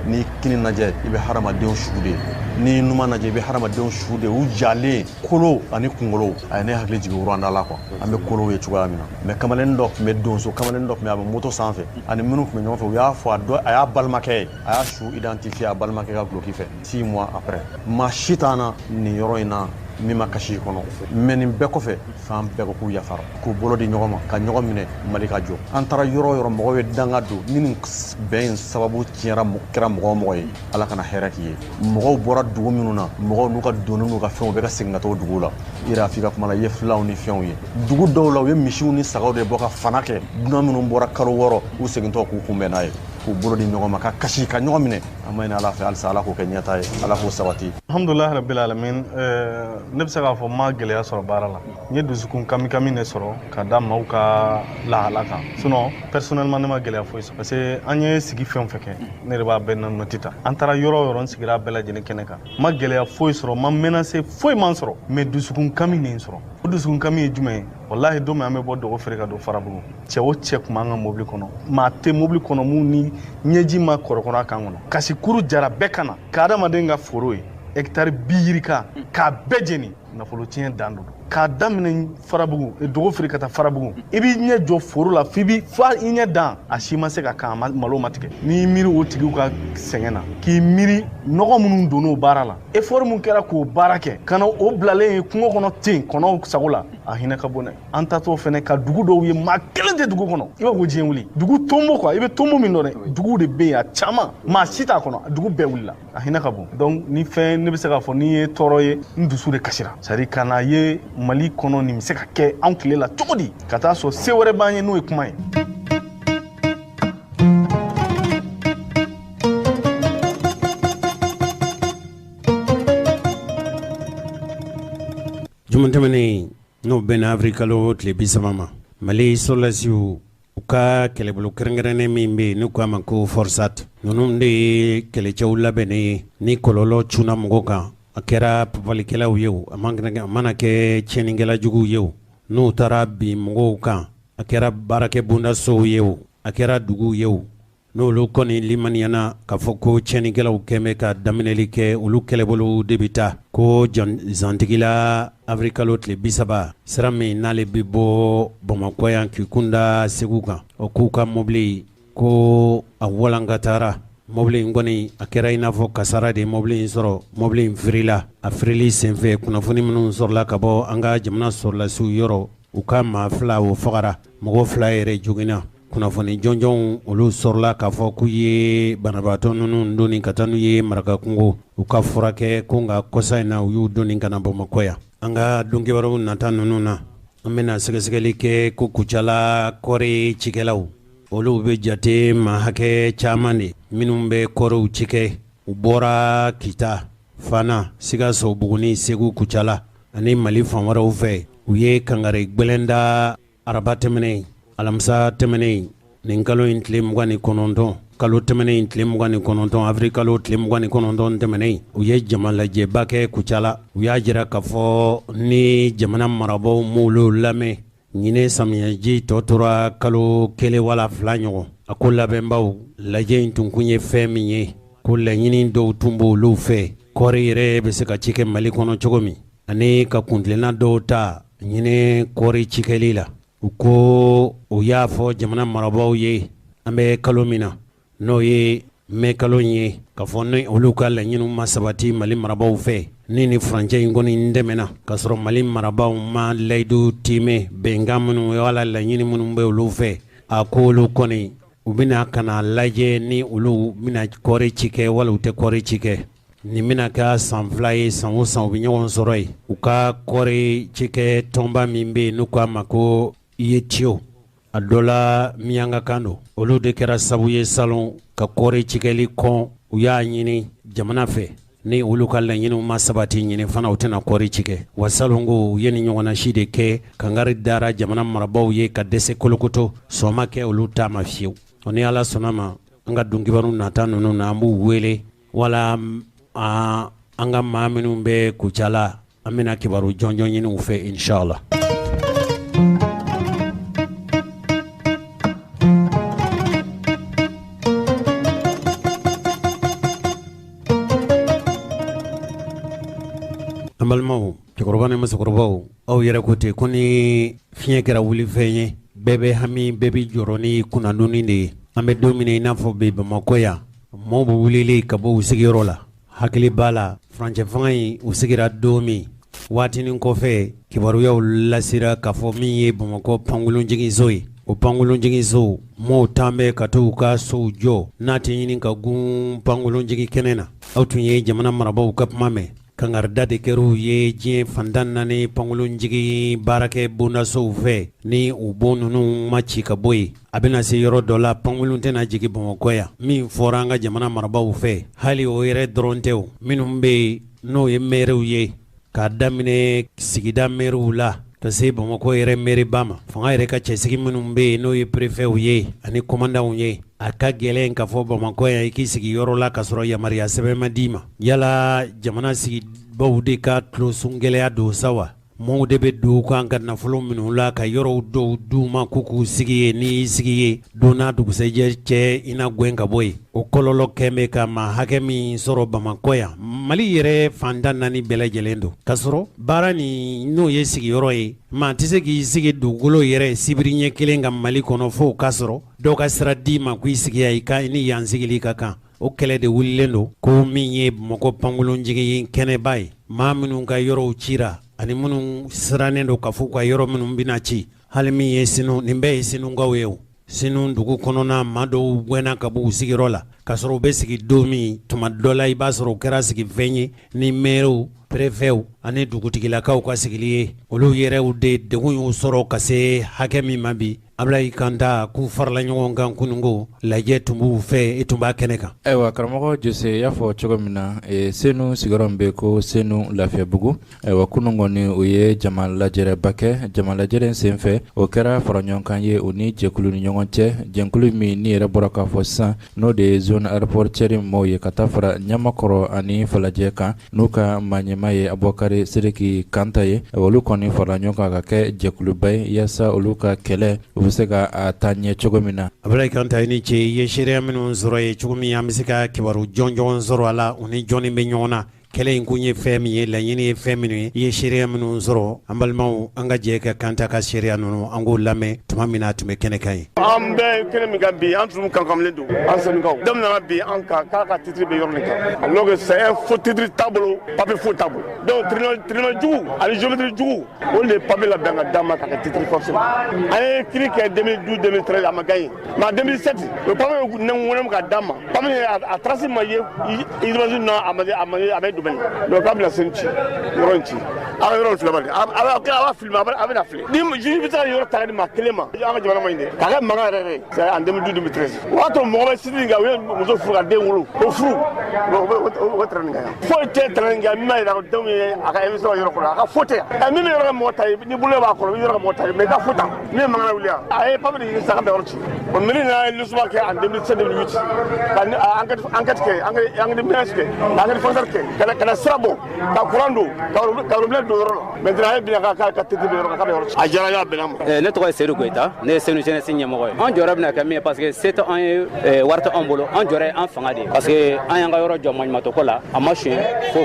n'i kini lajɛ i bɛ hadamadenw su de n'i numan lajɛ i bɛ hadamadenw su de u jalen kolo ani kunkolo a ye ne hakili jigin Rwanda la quoi an bɛ kolow ye cogoya min na mais kamalen dɔ tun bɛ donso kamalen dɔ tun bɛ a bɛ moto sanfɛ ani minnu tun bɛ ɲɔgɔn fɛ u y'a fɔ a y'a balimakɛ ye a y'a su identifier a balimakɛ ka guloki fɛ 6 mois après maa si t'an na nin yɔrɔ in na min ma kasi kɔnɔ mais nin bɛɛ kɔfɛ f'an bɛɛ ko k'u yafara k'u bolo di ɲɔgɔn ma ka ɲɔgɔn minɛ Mali ka jɔ an taara yɔrɔ yɔrɔ mɔgɔw ye danga don ni nin bɛn in sababu tiɲɛra kɛra mɔgɔ o mɔgɔ ye Ala kana hɛrɛ k'i ye mɔgɔw bɔra dugu minnu na mɔgɔw n'u ka doni n'u ka fɛnw bɛ ka segin ka taa o dugu la i yɛrɛ f'i ka kuma la i ye filaw ni fɛnw ye dugu dɔw la u ye misiw ni sagaw de bɔ ka fana kɛ dunan minnu bɔra kalo 6 u segintɔ k'u kunbɛn n'a ye k'u bolo di ɲɔgɔn ma ka kasi ka ɲɔgɔn minɛ an ma ɲini Ala fɛ halisa Ala k'o kɛ ɲɛta ye Ala k'o sabati alhamdulilahi rabbil alamin ne bɛ se k'a fɔ ma gɛlɛya sɔrɔ baara la n ye dusukun kami de sɔrɔ ka da maaw ka lahala kan sinon personnellement ne ma gɛlɛya foyi sɔrɔ parce que an ye sigi fɛn o fɛn kɛ ne de b'a bɛɛ na noti ta an taara yɔrɔ o yɔrɔ n sigira bɛɛ lajɛlen kɛnɛ kan ma gɛlɛya foyi sɔrɔ ma menace foyi man sɔrɔ mais dusukun kami de n sɔrɔ o dusukun kami ye jumɛn ye wallahi don min an bɛ bɔ dɔgɔ feere ka don Farabugu cɛ o cɛ tun b'an ka mobili kɔnɔ maa tɛ mobili kɔnɔ mun ni ɲɛji ma kɔrɔkɔrɔ a kan kɔnɔ kasi kuru jara bɛɛ kana ka adamaden ka foro ye hectare 20 yirika k'a bɛɛ jeni nafolo tiɲɛ dan don k'a daminɛ Farabugu dɔgɔ feere ka taa Farabugu i b'i ɲɛ jɔ foro la f'i ɲɛ dan a si ma se ka kan malo ma tigɛ n'i miiri o tigiw ka sɛgɛn na k'i miiri nɔgɔ minnu donn'o baara la effort mun kɛra k'o baara kɛ ka na o bilalen ye kungo kɔnɔ ten kɔnɔw sago la a hinɛ ka bon dɛ an tatɔ fɛnɛ ka dugu dɔw ye maa kelen tɛ dugu kɔnɔ i b'a ko diɲɛ wuli dugu tombo quoi i bɛ tombo min dɔn dɛ dugu de bɛ yen a caman maa si t'a kɔnɔ dugu bɛɛ wulila a hinɛ ka bon donc ni fɛn ne bɛ se k'a fɔ n'i ye tɔɔrɔ ye n dusu de kasira c'est à dire ka na ye Mali kɔnɔ nin bɛ se ka kɛ anw tile la cogo di ka taa sɔrɔ se wɛrɛ b'an ye n'o ye kuma ye. Juma tɛmɛnen n'o bɛnna Afrikalo tile 30 ma Mali sɔrɔlasiw u ka kɛlɛbolo kɛrɛnkɛrɛnnen min bɛ yen n'u k'a ma ko Forsat ninnu de ye kɛlɛcɛw labɛnnen ye ni kɔlɔlɔ cunna mɔgɔw kan a kɛra papalikɛlaw ye o a mana kɛ tiɲɛnikɛla juguw ye o n'u taara bin mɔgɔw kan a kɛra baarakɛ bondasow ye o a kɛra duguw ye o n'olu kɔni limaniyana k'a fɔ ko tiɲɛnikɛlaw kɛmɛ ka daminɛli kɛ olu kɛlɛbolo de bɛ taa ko zantigila Afrikalo tile 30 sira min n'ale bɛ bɔ Bamakɔ yan k'i kunda Segu kan o k'u ka mobili ko a walankatara mobili in kɔni a kɛra i n'a fɔ kasara de mobili in sɔrɔ mobili in firila a firili senfɛ kunnafoni minnu sɔrɔla ka bɔ an ka jamana sɔrɔlasiw yɔrɔ u ka maa fila o fagara mɔgɔ fila yɛrɛ joginna kunnafoni jɔnjɔnw olu sɔrɔla k'a fɔ k'u ye banabaatɔ ninnu doni ka taa n'u ye Marakakungo u ka furakɛ ko nka kɔsa in na u y'u doni ka na Bamakɔ yan an ka donkibaru nata ninnu na an bɛna sɛgɛsɛgɛli kɛ ko Kucala kɔɔri cikɛlaw olu bɛ jate maa hakɛ caman de minnu bɛ kɔɔriw cikɛ u bɔra Kita Fana Sikaso Buguni Segu Kucala ani Mali fan wɛrɛw fɛ u ye kangari gwɛlɛn da araba tɛmɛnen alamisa tɛmɛnen nin kalo in tile 29 kalo tɛmɛnen in tile 29 Afrikalo tile 29 tɛmɛnen u ye jama lajɛba kɛ Kucala u y'a jira k'a fɔ ni jamana marabaaw m'olu lamɛn ɲinɛ samiyaji tɔ tora kalo 1 wala 2 ɲɔgɔn a ko labɛnbaw lajɛ in tun kun ye fɛn min ye ko laɲini dɔw tun b'olu fɛ kɔɔri yɛrɛ bɛ se ka ci kɛ Mali kɔnɔ cogo min ani ka kuntilenna dɔw ta ɲinɛ kɔɔri cikɛli la u ko u y'a fɔ jamana marabaaw ye an bɛ kalo min na n'o ye mai kalo in ye k'a fɔ ni olu ka laɲiniw ma sabati Mali marabaaw fɛ ni furancɛ in kɔni dɛmɛna k'a sɔrɔ Mali marabaaw ma layidu timɛ bɛnkan minnu wala laɲini minnu bɛ olu fɛ a ko olu kɔni u bɛna ka na lajɛ ni olu bɛna kɔɔri ci kɛ wala u tɛ kɔɔri ci kɛ nin bɛna kɛ san 2 ye san o san u bɛ ɲɔgɔn sɔrɔ yen u ka kɔɔri ci kɛ tɔnba min bɛ yen n'u k'a ma ko Yetio a dɔ la miyanka kan don olu de kɛra sabu ye salon ka kɔɔri cikɛli kɔn u y'a ɲini jamana fɛ ni olu ka laɲiniw ma sabati ɲini fana u tɛna kɔɔri cikɛ wa salon ko u ye nin ɲɔgɔnna si de kɛ kangari dara jamana marabaaw ye ka dɛsɛ kolokoto sɔn ma kɛ olu ta ma fiyewu ni Ala sɔnna ma an ka donkibaru nata ninnu na an b'u wele wala an ka maa minnu bɛ Kucala an bɛna kibaru jɔnjɔn ɲini u fɛ inshallah. An balimaw cɛkɔrɔba ni musokɔrɔbaw aw yɛrɛ ko ten ko ni fiɲɛ kɛra wuli fɛn ye bɛɛ bɛ hami bɛɛ bɛ jɔrɔ ni kunnadonni de ye an bɛ don min i n'a fɔ bi Bamakɔ yan maaw bɛ wulili ka bɔ u sigiyɔrɔ la hakili b'a la furancɛ fanga in u sigira don min waatinin kɔfɛ kibaruyaw lasira k'a fɔ min ye Bamakɔ pankolonjiginso ye o pankolonjiginso maaw tan bɛ ka to u ka sow jɔ n'a tɛ ɲini ka gun pankolonjigi kɛnɛ na aw tun ye jamana marabaaw ka kuma mɛn kangarida de kɛr'u ye diɲɛ fantan naani pankolonjigi baarakɛ bondasow fɛ ni u bon ninnu ma ci ka bɔ yen a bɛna se yɔrɔ dɔ la pankolon tɛna jigin Bamakɔ yan min fɔra an ka jamana marabaaw fɛ hali o yɛrɛ dɔrɔn tɛ o minnu bɛ yen n'o ye mɛriw ye k'a daminɛ sigida mɛriw la ka se Bamakɔ yɛrɛ mɛriba ma fanga yɛrɛ ka cɛsigi minnu bɛ yen n'o ye prefɛtw ye ani kɔmandanw ye a ka gɛlɛn ka fɔ Bamakɔ yan i k'i sigi yɔrɔ la ka sɔrɔ yamaruya sɛbɛn ma d'i ma yala jamana sigibaw de ka tulosun gɛlɛya don sa wa maaw de bɛ don kan ka nafolo minnu la ka yɔrɔw dɔw d'u ma k'u sigi ye n'i y'i sigi ye don n'a dugusɛjɛ cɛ i na gɛn ka bɔ yen o kɔlɔlɔ kɛn bɛ ka maa hakɛ min sɔrɔ Bamakɔ yan Mali yɛrɛ fantan naani bɛɛ lajɛlen don ka sɔrɔ baara nin n'o ye sigiyɔrɔ ye maa tɛ se k'i sigi dugukolo yɛrɛ sibiri ɲɛ kelen ka Mali kɔnɔ fo ka sɔrɔ dɔw ka sira d'i ma k'i sigi yan i ka ni yan sigili ka kan o kɛlɛ de wulilen don ko min ye Bamakɔ pankolonjigi kɛnɛba ye maa minnu ka yɔrɔw cira ani minnu sirannen don ka fɔ ka yɔrɔ minnu bɛna ci hali min ye sinu nin bɛɛ ye sinukaw ye o sinu dugu kɔnɔna maa dɔw gɛnna ka bɔ u sigiyɔrɔ la ka sɔrɔ u bɛ sigi don min tuma dɔ la i b'a sɔrɔ o kɛra sigifɛn ye ni mɛriw préfet ani dugutigilakaw ka sigili ye olu yɛrɛw de degun y'u sɔrɔ ka se hakɛ min ma bi Ablaye Kanta k'u farala ɲɔgɔn kan kunungo lajɛ tun b'u fɛ i tun b'a kɛnɛ kan. Ayiwa karamɔgɔ Jose y'a fɔ cogo min na Senu sigiyɔrɔ bɛ ko Senu Lafiyabugu ayiwa kunungo ni o ye jama lajɛrɛba kɛ jama lajɛrɛ senfɛ o kɛra faraɲɔgɔnkan ye o ni jɛkulu ni ɲɔgɔn cɛ jɛkulu min ni yɛrɛ bɔra k'a fɔ sisan n'o de ye zone aéroportière mɔgɔw ye ka taa fara Ɲamakɔrɔ ani Falajɛ kan n'u ka maaɲɛma ye Abubakari Sidiki Kanta ye olu kɔni farala ɲɔgɔn kan ka kɛ jɛkuluba ye yaasa olu ka kɛlɛ u bɛ se ka taa ɲɛ cogo min na. Ablaye Kanta ni ce ye seereya minnu sɔrɔ ye cogo min an bɛ se ka kibaru jɔnjɔn sɔrɔ a la u ni jɔnni bɛ ɲɔgɔn na kɛlɛ in kun ye fɛn min ye laɲini ye fɛn minnu ye i ye seereya minnu sɔrɔ an balimaw an ka jɛ ka Kanta ka seereya ninnu an k'o lamɛn tuma min na a tun bɛ kɛnɛ kan ye. An bɛ kɛnɛ min kan bi an tun kankanlen don an Senukaw daminɛna bi an kan k'a ka titre bɛ yɔrɔ min kan alors que c'est un faux titre t'a bolo papier faux t'a bolo donc tribunal jugu ani géométrie jugu o de papier labɛn ka d'a ma k'a kɛ titre forcé an ye kiiri kɛ 2012 2013 a ma gagné mais en 2007 le papier ŋɔnɔ ka d'a ma papier a trace ma ye hydrogène na a bɛ domaine donc a bɛna sen ci yɔrɔ in ci a ka yɔrɔ filɛ bali a b'a filmer a bɛna filɛ ni juge bɛ se ka yɔrɔ ta ka di maa kelen ma an ka jamana ma ɲi dɛ k'a kɛ mankan yɛrɛ c'est en 2012 2013 o y'a to mɔgɔ bɛ sidi kan u ye muso furu ka den wolo o furu o tɛrɛ nin kan yan foyi tɛ tɛrɛ nin kan min ma yira ko denw ye a ka émission yɔrɔ kɔnɔ a ka fo tɛ yan min bɛ yɔrɔ kɛ mɔgɔ ta ye ni bolo b'a kɔrɔ i bɛ yɔrɔ kɛ mɔgɔ ta ye mais i ka fo ta min ye mankan wuli yan a ye papier de ɲini sisan ka bɛn yɔrɔ ci o mairie n'a ye lusuma kɛ en 2007 2008 ka enquête kɛ enquête ménage kɛ ka enquête foncière kɛ ka na sira bɔ ka courant don ka robinet don yɔrɔ la maintenant a ye bila ka tete bɛ yɔrɔ ka bɛn yɔrɔ ci a diyara n y'a bɛnna ma. Ne tɔgɔ ye Seydou Goyita ne ye Senu jeunesse ɲɛmɔgɔ ye an jɔyɔrɔ bɛna kɛ min ye parce que se tɛ an ye wari tɛ an bolo an jɔyɔrɔ ye an fanga de ye parce que an y'an ka yɔrɔ jɔ maɲumatɔ ko la a ma suyɛn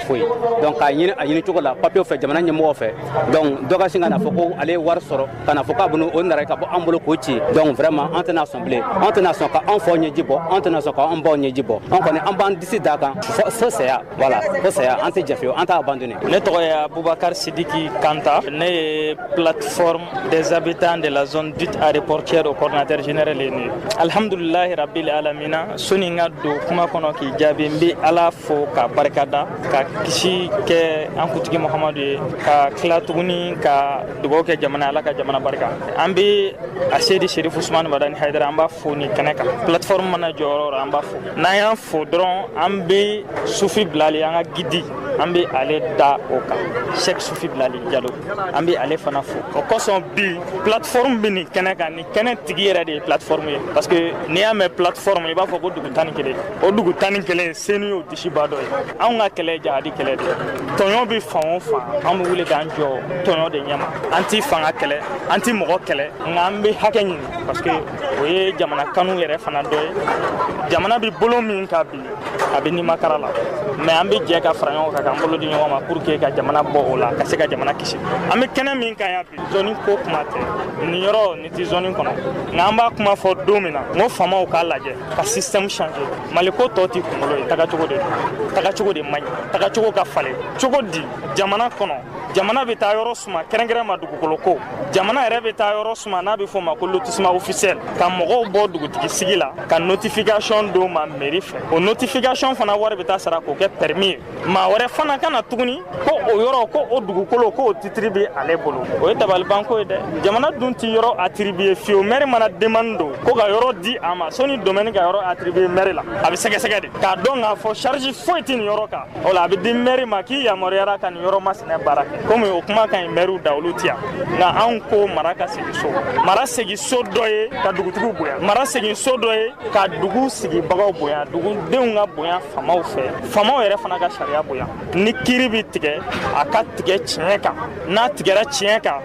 foyi donc k'a ɲini a ɲini cogo la papier fɛ jamana ɲɛmɔgɔ fɛ donc dɔ ka sin ka na fɔ ko ale ye wari sɔrɔ ka na fɔ k'a bɛna o nara ka bɔ an bolo k'o ci donc vraiment an tɛna sɔn bilen an tɛna sɔn ka an faw ɲɛji bɔ an tɛna sɔn ka an baw ɲɛji bɔ an kɔni an b'an disi d'a kan fo saya voilà fo saya an tɛ jɛ an t'a abandonné. Ne tɔgɔ ye Abubakar Sidiki Kanta ne ye plateforme des habitants de la zone dite aéroportière au coordinateur général ye ne alhamdulilahi rabbil alamina soni n ka don kuma kɔnɔ k'i jaabi n bɛ ala fo ka barikada ka kisi kɛ an kuntigi Muhamadu ye ka tila tuguni ka dugawu kɛ jamana ala ka jamana barika an bɛ a sedi Sherifu Usmani Badani Hayidara an b'a fo ni kɛnɛ kan plateforme mana jɔyɔrɔ la an b'a fo n'an y'an fo dɔrɔn an bɛ Sufi Bilali an ka gidi an bɛ ale da o kan Cheikh Sufi Bilali Jalo an bɛ ale fana fo o kosɔn bi plateforme bɛ nin kɛnɛ kan ni kɛnɛ tigi yɛrɛ de ye plateforme ye parce que n'i y'a mɛn plateforme i b'a fɔ ko dugu 11 o dugu 11 Senu y'o disiba dɔ ye anw ka kɛlɛ ye jahadi kɛlɛ de tɔɲɔ bɛ fan o fan an bɛ wuli k'an jɔ tɔɲɔ de ɲɛma an tɛ fanga kɛlɛ an tɛ mɔgɔ kɛlɛ nka an bɛ hakɛ ɲini parce que o ye jamana kanu yɛrɛ fana dɔ ye jamana bɛ bolo min ka bi a bɛ nimakara la mais an bɛ jɛ ka fara ɲɔgɔn kan k'an bolo di ɲɔgɔn ma pour que ka jamana bɔ o la ka se ka jamana kisi an bɛ kɛnɛ min kan yan bi zone ko kuma tɛ nin yɔrɔ nin tɛ zone kɔnɔ nka an b'a kuma fɔ don min na n ko faamaw k'a lajɛ ka système changer mali ko tɔ tɛ kunkolo ye tagacogo de don tagacogo de man ɲi tagacogo ka falen cogo di jamana kɔnɔ jamana bɛ taa yɔrɔ suma kɛrɛnkɛrɛn ma dugukolo ko jamana yɛrɛ bɛ taa yɔrɔ suma n'a bɛ fɔ o ma ko lotissement officiel ka mɔgɔw bɔ dugutigi sigi la ka notification d'o ma mairie fɛ o notification fana wari bɛ taa sara k'o kɛ permis ye maa wɛrɛ fana ka na tuguni ko o yɔrɔ ko o dugukolo ko o titre bɛ ale bolo o ye dabalibanko ye dɛ jamana dun tɛ yɔrɔ attribué fiyewu maire mana demande don ko ka yɔrɔ di a ma soni domaine ka yɔrɔ attribué maire la a bɛ sɛgɛsɛgɛ de k'a dɔn k'a fɔ charge foyi tɛ nin yɔrɔ kan o la a bɛ di maire ma k'i yamaruyara ka nin yɔrɔ masina baara kɛ komi o kuma ka ɲi maire da olu tɛ yan nka anw ko mara ka segin so mara segin so dɔ ye ka dugutigiw bonya mara segin so dɔ ye ka dugu sigibagaw bonya dugudenw ka bonya faamaw fɛ faamaw yɛrɛ fana ka sariya bonya ni kiiri bɛ tigɛ a ka tigɛ tiɲɛ kan n'a tigɛra tiɲɛ kan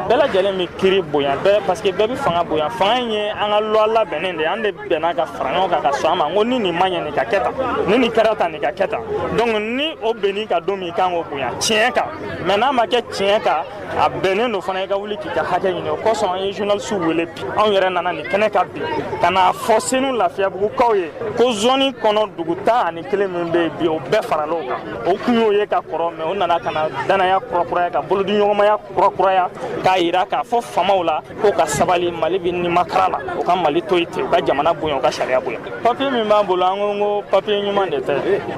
bɛɛ lajɛlen bɛ kiiri bonya bɛɛ parce que bɛɛ bɛ fanga bonya fanga in ye an ka loi labɛnnen de ye an de bɛnna ka fara ɲɔgɔn kan ka sɔn a ma n ko ni nin ma ɲɛ nin ka kɛ tan ni nin kɛra tan nin ka kɛ tan donc ni o bɛnni ka don min i kan k'o bonya tiɲɛ kan mais n'a ma kɛ tiɲɛ kan a bɛnnen do fana i ka wuli k'i ka hakɛ ɲini o kosɔn an ye journaliste wele bi anw yɛrɛ nana nin kɛnɛ ka bi ka n'a fɔ senu lafiyabugukaw ye ko zone kɔnɔ dugu 11 min bɛ yen bi o bɛɛ farala o kan o kun y'o ye ka kɔrɔ mɛ o nana ka na danaya kurakuraya ka bolodiɲɔgɔnmaya kurakuraya k'a yira k'a fɔ famaw la ko ka sabali Mali bɛ nimakara la o ka Mali to yen ten u ka jamana bonya u ka sariya bonya papier min b'an bolo an ko papier ɲuman de tɛ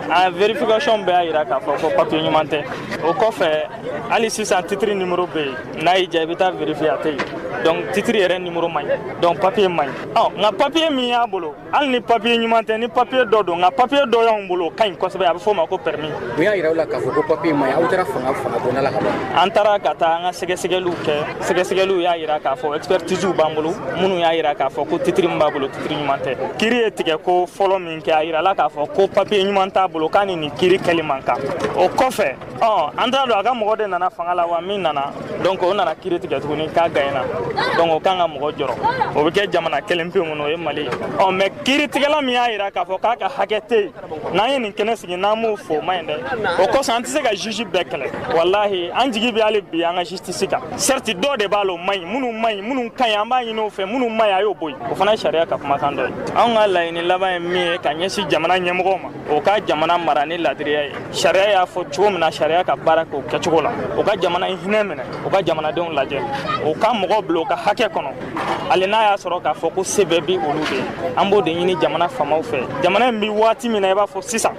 a verification bɛɛ y'a yira k'a fɔ ko papier ɲuman tɛ o kɔfɛ hali sisan titre numéro bɛ yen n'a y'i diya i bɛ taa vérifier a tɛ yen donc titre yɛrɛ numéro man ɲi donc papier man ɲi nka papier min y'a bolo hali ni papier ɲuman tɛ ni papier dɔ don nka papier dɔ y'anw bolo o ka ɲi kosɛbɛ a bɛ fɔ o ma ko permis mun y'a yira aw la k'a fɔ ko papier man ɲi aw taara fanga donna la ka ban an taara ka taa an ka sɛgɛsɛgɛliw kɛ sɛgɛsɛgɛliw y'a yira k'a fɔ expertise b'an bolo minnu y'a yira k'a fɔ ko titre min b'a bolo titre ɲuman tɛ kiiri ye tigɛ ko fɔlɔ min kɛ a yirala k'a fɔ ko papier ɲuman t'a bolo k'a ni nin kiiri kɛli man kan o kɔfɛ an t'a dɔn a ka mɔgɔ de nana fanga la wa min nana donc o nana kiiri tigɛ tuguni k'a gagnera donc o kan ka mɔgɔ jɔrɔ o bɛ kɛ jamana kelen pe kɔnɔ o ye Mali ye mais kiiri tigɛla min y'a yira k'a fɔ k'a ka hakɛ tɛ yen n'an ye nin kɛnɛ sigi n'an m'o fɔ o ma ɲi dɛ o kosɔn an tɛ se ka juge bɛɛ kɛlɛ walahi an jigi bɛ hali bi an ka justice kan certes dɔw de b'a la o man ɲi minnu ka ɲi an b'a ɲini o fɛ minnu man ɲi a y'o bɔ yen o fana ye sariya ka kumakan dɔ ye anw ka laɲini laban ye min ye ka ɲɛsin jamana ɲɛmɔgɔw ma o ka jamana mara ni ladiriya ye sariya y'a fɔ cogo min na sariya ka baara k'o kɛcogo la o ka jamana hinɛ minɛ o ka jamanadenw lajɛ o ka mɔgɔw bila o ka hakɛ kɔnɔ hali n'a y'a sɔrɔ k'a fɔ ko se bɛɛ bi olu de ye an b'o de ɲini jamana faamaw fɛ jamana in bi waati min na i b'a fɔ sisan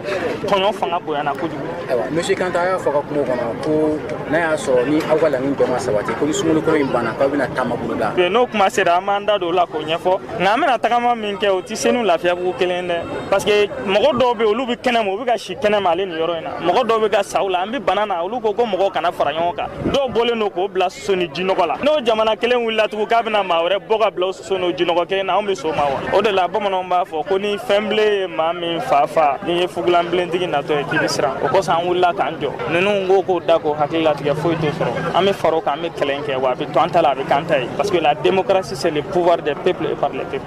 tɔɲɔ fanga bonyana kojugu. Ayiwa monsieur Kanta a y'a fɔ ka kungo kɔnɔ ko n'a y'a sɔrɔ ni aw ka laɲini dɔ ma sabati ko ni sunkalo kɔnɔ in banna k'aw bɛna taama boloda. N'o kuma sera an b'an da don o la k'o ɲɛfɔ nka an bɛna tagama min kɛ o tɛ Senu Lafiyabugu kelen dɛ parce que mɔgɔ dɔw bɛ yen olu bɛ kɛnɛ ma u bɛ ka si kɛnɛ ma ale nin yɔrɔ in na mɔgɔ dɔw bɛ ka sa u la an bɛ bana na olu ko mɔgɔw kana fara ɲɔgɔn kan dɔw bɔlen don k'o bila soso ni jinɔgɔ la n'o jamana kelen wulila tugun k'a bɛna maa wɛrɛ bɔ ka bila o soso n'o jinɔgɔ kelen na anw bɛ so ma wa o de la bamananw b'a fɔ ko ni fɛn bilen ye maa min fa ni ye fugulan bilentigi natɔ ye k'i bɛ siran o kosɔn an wulila k'an jɔ ninnu ko k'o da k'o hakili latigɛ foyi t'o sɔrɔ an bɛ fara o kan an bɛ kɛlɛ in kɛ wa a bɛ to an ta la a bɛ k'an ta ye parce que la démocratie c'est le pouvoir des peuples et par les peuples.